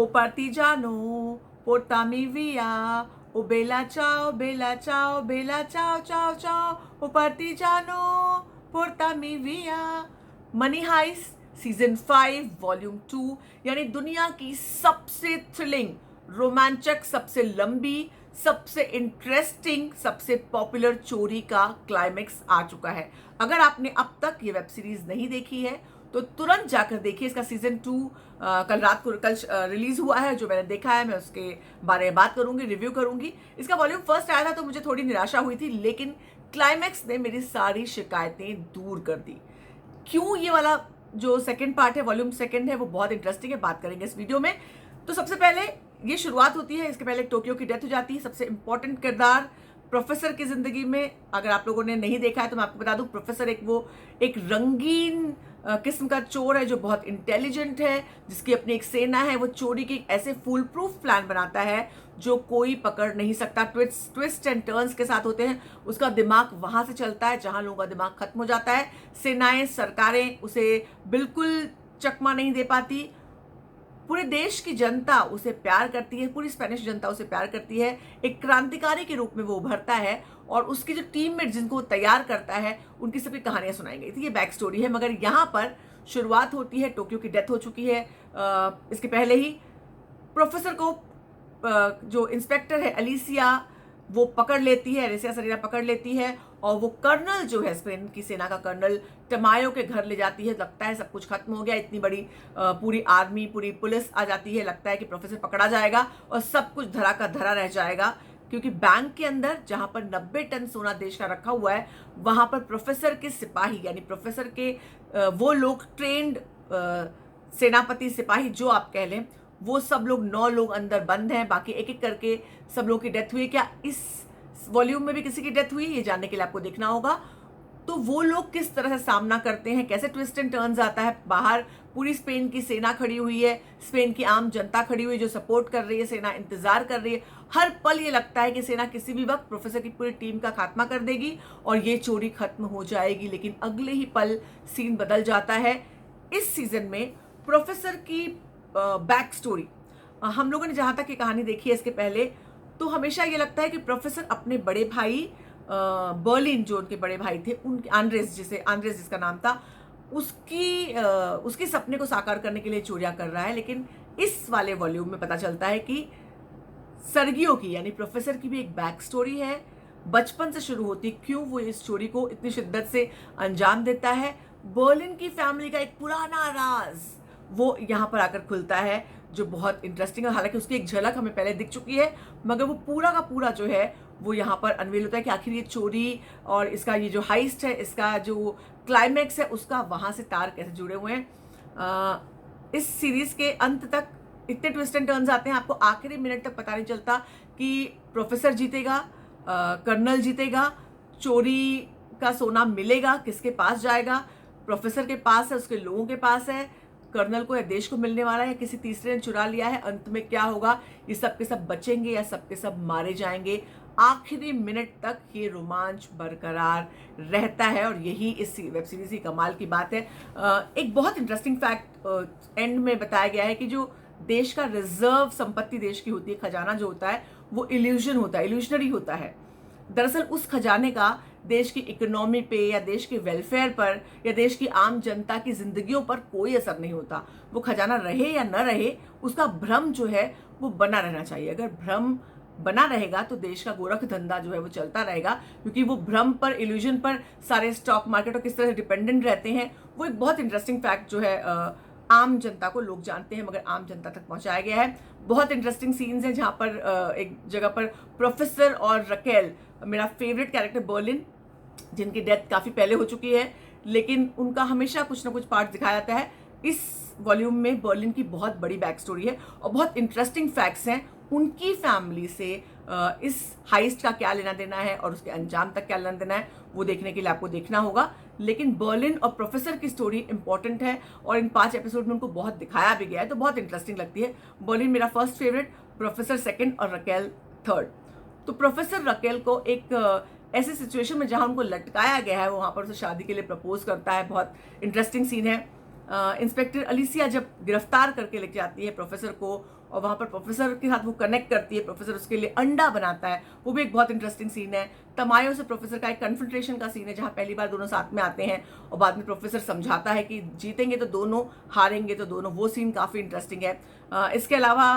O partigiano, portami via. O bella ciao, bella ciao, bella ciao, ciao, ciao. O partigiano, portami via. Money heist season 5 volume 2, यानी दुनिया की सबसे thrilling, रोमांचक, सबसे लंबी, सबसे इंटरेस्टिंग, सबसे पॉपुलर चोरी का क्लाइमेक्स आ चुका है। अगर आपने अब तक ये वेब सीरीज नहीं देखी है तो तुरंत जाकर देखिए। इसका सीजन 2 कल रात को रिलीज हुआ है। जो मैंने देखा है मैं उसके बारे में बात करूंगी, रिव्यू करूंगी। इसका वॉल्यूम फर्स्ट आया था तो मुझे थोड़ी निराशा हुई थी, लेकिन क्लाइमेक्स ने मेरी सारी शिकायतें दूर कर दी। क्यों? ये वाला जो सेकंड पार्ट है, वॉल्यूम सेकंड है, वो बहुत इंटरेस्टिंग है, बात करेंगे इस वीडियो में। तो सबसे पहले ये शुरुआत होती है, इसके पहले टोक्यो की डेथ हो जाती है। सबसे इंपॉर्टेंट किरदार प्रोफेसर की जिंदगी में, अगर आप लोगों ने नहीं देखा है तो मैं आपको बता दूं, प्रोफेसर एक रंगीन किस्म का चोर है जो बहुत इंटेलिजेंट है, जिसकी अपनी एक सेना है। वो चोरी की ऐसे फुल प्रूफ प्लान बनाता है जो कोई पकड़ नहीं सकता। ट्विस्ट एंड टर्न्स के साथ होते हैं। उसका दिमाग वहां से चलता है जहां लोगों का दिमाग खत्म हो जाता है। सेनाएं, सरकारें उसे बिल्कुल चकमा नहीं दे पाती। पूरे देश की जनता उसे प्यार करती है, पूरी स्पेनिश जनता उसे प्यार करती है। एक क्रांतिकारी के रूप में वो उभरता है और उसकी जो टीममेट जिनको वो तैयार करता है उनकी सबकी कहानियां सुनाई गई थी। ये बैक स्टोरी है। मगर यहाँ पर शुरुआत होती है, टोक्यो की डेथ हो चुकी है। इसके पहले ही प्रोफेसर को जो इंस्पेक्टर है अलीसिया, वो पकड़ लेती है, एलिसिया सरीना पकड़ लेती है और वो कर्नल जो है, स्पेन की सेना का कर्नल, टमायो के घर ले जाती है। लगता है सब कुछ खत्म हो गया, इतनी बड़ी पूरी आर्मी, पूरी पुलिस आ जाती है। लगता है कि प्रोफेसर पकड़ा जाएगा और सब कुछ धरा का धरा रह जाएगा, क्योंकि बैंक के अंदर जहां पर 90 टन सोना देश का रखा हुआ है, वहां पर प्रोफेसर के सिपाही, यानी प्रोफेसर के वो लोग ट्रेंड सेनापति, सिपाही जो आप कह लें, वो सब लोग 9 लोग अंदर बंद हैं। बाकी एक एक करके सब लोगों की डेथ हुई। क्या इस वॉल्यूम में भी किसी की डेथ हुई? ये जानने के लिए आपको देखना होगा। तो वो लोग किस तरह से सामना करते हैं, कैसे ट्विस्ट एंड टर्न्स आता है। बाहर पूरी स्पेन की सेना खड़ी हुई है, स्पेन की आम जनता खड़ी हुई है जो सपोर्ट कर रही है, सेना इंतजार कर रही है। हर पल ये लगता है कि सेना किसी भी वक्त प्रोफेसर की पूरी टीम का खात्मा कर देगी और ये चोरी खत्म हो जाएगी। लेकिन अगले ही पल सीन बदल जाता है। इस सीजन में प्रोफेसर की बैक स्टोरी, हम लोगों ने जहां तक ये कहानी देखी है इसके पहले, तो हमेशा ये लगता है कि प्रोफेसर अपने बड़े भाई बर्लिन, जो उनके बड़े भाई थे, उनके आंद्रेस जिसका नाम था, उसकी सपने को साकार करने के लिए चोरियां कर रहा है। लेकिन इस वाले वॉल्यूम में पता चलता है कि सर्गियो की, यानी प्रोफेसर की भी एक बैक स्टोरी है। बचपन से शुरू होती, क्यों वो इस चोरी को इतनी शिद्दत से अंजाम देता है। बर्लिन की फैमिली का एक पुराना राज वो यहाँ पर आकर खुलता है, जो बहुत इंटरेस्टिंग है। हालांकि उसकी एक झलक हमें पहले दिख चुकी है, मगर वो पूरा का पूरा जो है वो यहाँ पर अनवील होता है कि आखिर ये चोरी और इसका ये जो हाइस्ट है, इसका जो क्लाइमैक्स है, उसका वहाँ से तार कैसे जुड़े हुए हैं। इस सीरीज के अंत तक इतने ट्विस्ट एंड टर्न्स आते हैं, आपको आखिरी मिनट तक पता नहीं चलता कि प्रोफेसर जीतेगा, कर्नल जीतेगा, चोरी का सोना मिलेगा, किसके पास जाएगा। प्रोफेसर के पास है, उसके लोगों के पास है, कर्नल को या देश को मिलने वाला है, या किसी तीसरे ने चुरा लिया है। अंत में क्या होगा? ये सब के सब बचेंगे या सब के सब मारे जाएंगे? आखिरी मिनट तक ये रोमांच बरकरार रहता है और यही इस वेब सीरीज की कमाल की बात है। एक बहुत इंटरेस्टिंग फैक्ट एंड में बताया गया है कि जो देश का रिजर्व संपत्ति देश की होती है, खजाना जो होता है, वो इल्यूजन होता है, इल्यूशनरी होता है। दरअसल उस खजाने का देश की इकोनॉमी पे या देश के वेलफेयर पर या देश की आम जनता की जिंदगियों पर कोई असर नहीं होता। वो खजाना रहे या न रहे, उसका भ्रम जो है वो बना रहना चाहिए। अगर भ्रम बना रहेगा तो देश का गोरख धंधा जो है वो चलता रहेगा, क्योंकि वो भ्रम पर, इल्यूजन पर सारे स्टॉक मार्केट और किस तरह से डिपेंडेंट रहते हैं। वो एक बहुत इंटरेस्टिंग फैक्ट जो है आम जनता को, लोग जानते हैं मगर आम जनता तक पहुंचाया गया है। बहुत इंटरेस्टिंग सीन्स हैं जहां पर एक जगह पर प्रोफेसर और रकेल, मेरा फेवरेट कैरेक्टर बर्लिन, जिनकी डेथ काफी पहले हो चुकी है, लेकिन उनका हमेशा कुछ ना कुछ पार्ट दिखाया जाता है। इस वॉल्यूम में बर्लिन की बहुत बड़ी बैक स्टोरी है और बहुत इंटरेस्टिंग फैक्ट्स हैं उनकी फैमिली से। इस हाइस्ट का क्या लेना देना है और उसके अंजाम तक क्या लेना देना है, वो देखने के लिए आपको देखना होगा। लेकिन बर्लिन और प्रोफेसर की स्टोरी इंपॉर्टेंट है और इन 5 एपिसोड में उनको बहुत दिखाया भी गया है, तो बहुत इंटरेस्टिंग लगती है। बर्लिन मेरा फर्स्ट फेवरेट, प्रोफेसर सेकंड और रकेल थर्ड। तो प्रोफेसर रकेल को एक ऐसे सिचुएशन में जहां उनको लटकाया गया है, वहां पर उसे शादी के लिए प्रपोज करता है। बहुत इंटरेस्टिंग सीन है। इंस्पेक्टर अलिसिया जब गिरफ्तार करके लेके जाती है प्रोफेसर को और वहाँ पर प्रोफेसर के साथ वो कनेक्ट करती है, प्रोफेसर उसके लिए अंडा बनाता है, वो भी एक बहुत इंटरेस्टिंग सीन है। तमायो से प्रोफेसर का एक कन्फ्रंटेशन का सीन है जहाँ पहली बार दोनों साथ में आते हैं और बाद में प्रोफेसर समझाता है कि जीतेंगे तो दोनों, हारेंगे तो दोनों। वो सीन काफ़ी इंटरेस्टिंग है। इसके अलावा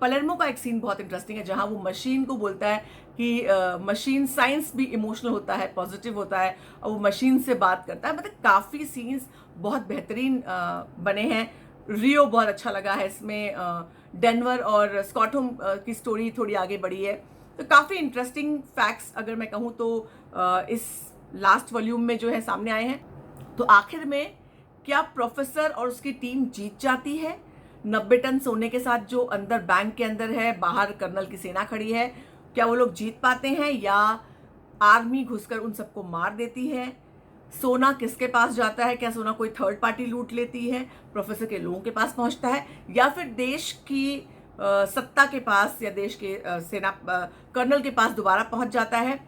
पलेर्मो का एक सीन बहुत इंटरेस्टिंग है जहाँ वो मशीन को बोलता है कि मशीन साइंस भी इमोशनल होता है, पॉजिटिव होता है, और वो मशीन से बात करता है। मतलब काफ़ी सीन्स बहुत बेहतरीन बने हैं। रियो बहुत अच्छा लगा है इसमें। डेनवर और स्कॉटहोम की स्टोरी थोड़ी आगे बढ़ी है, तो काफ़ी इंटरेस्टिंग फैक्ट्स अगर मैं कहूँ तो इस लास्ट वॉल्यूम में जो है सामने आए हैं। तो आखिर में क्या प्रोफेसर और उसकी टीम जीत जाती है 90 टन सोने के साथ जो अंदर बैंक के अंदर है, बाहर कर्नल की सेना खड़ी है, क्या वो लोग जीत पाते हैं या आर्मी घुसकर उन सबको मार देती है? सोना किसके पास जाता है? क्या सोना कोई थर्ड पार्टी लूट लेती है, प्रोफेसर के लोगों के पास पहुंचता है, या फिर देश की सत्ता के पास या देश के सेना कर्नल के पास दोबारा पहुंच जाता है?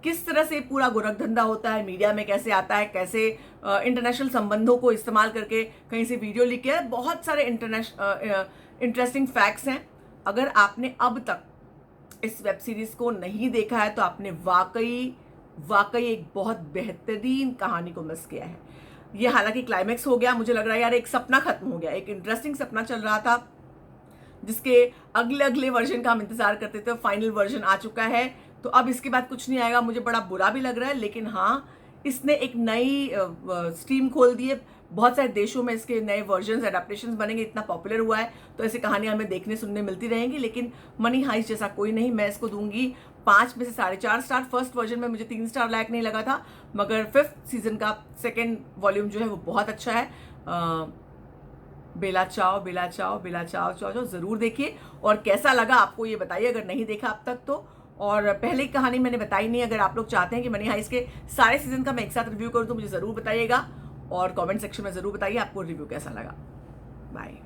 किस तरह से पूरा गोरखधंधा होता है, मीडिया में कैसे आता है, कैसे इंटरनेशनल संबंधों को इस्तेमाल करके कहीं से वीडियो लीक किया है। बहुत सारे इंटरेस्टिंग फैक्ट्स हैं। अगर आपने अब तक इस वेब सीरीज को नहीं देखा है तो आपने वाकई एक बहुत बेहतरीन कहानी को मिस किया है। ये हालांकि क्लाइमेक्स हो गया, मुझे लग रहा है यार एक सपना खत्म हो गया, एक इंटरेस्टिंग सपना चल रहा था जिसके अगले वर्जन का हम इंतजार करते थे, फाइनल वर्जन आ चुका है। तो अब इसके बाद कुछ नहीं आएगा, मुझे बड़ा बुरा भी लग रहा है, लेकिन हाँ इसने एक नई स्ट्रीम खोल दी है। बहुत सारे देशों में इसके नए वर्जन्स एडेप्टेशंस बनेंगे, इतना पॉपुलर हुआ है, तो ऐसी कहानियां हमें देखने सुनने मिलती रहेंगी। लेकिन मनी हाइस्ट जैसा कोई नहीं, मैं इसको दूंगी 5 में से 4.5 स्टार। फर्स्ट वर्जन में मुझे 3 स्टार लायक नहीं लगा था, मगर 5th सीजन का 2nd वॉल्यूम जो है वो बहुत अच्छा है। बेला चाओ बेला चाओ बेला चाओ चाओ चाओ जरूर देखिए। और कैसा लगा आपको ये बताइए अगर नहीं देखा अब तक तो। और पहले की कहानी मैंने बताई नहीं, अगर आप लोग चाहते हैं कि मनी हाइस्ट के सारे सीजन का मैं एक साथ रिव्यू करूं तो मुझे जरूर बताइएगा और कमेंट सेक्शन में जरूर बताइए आपको रिव्यू कैसा लगा। बाय।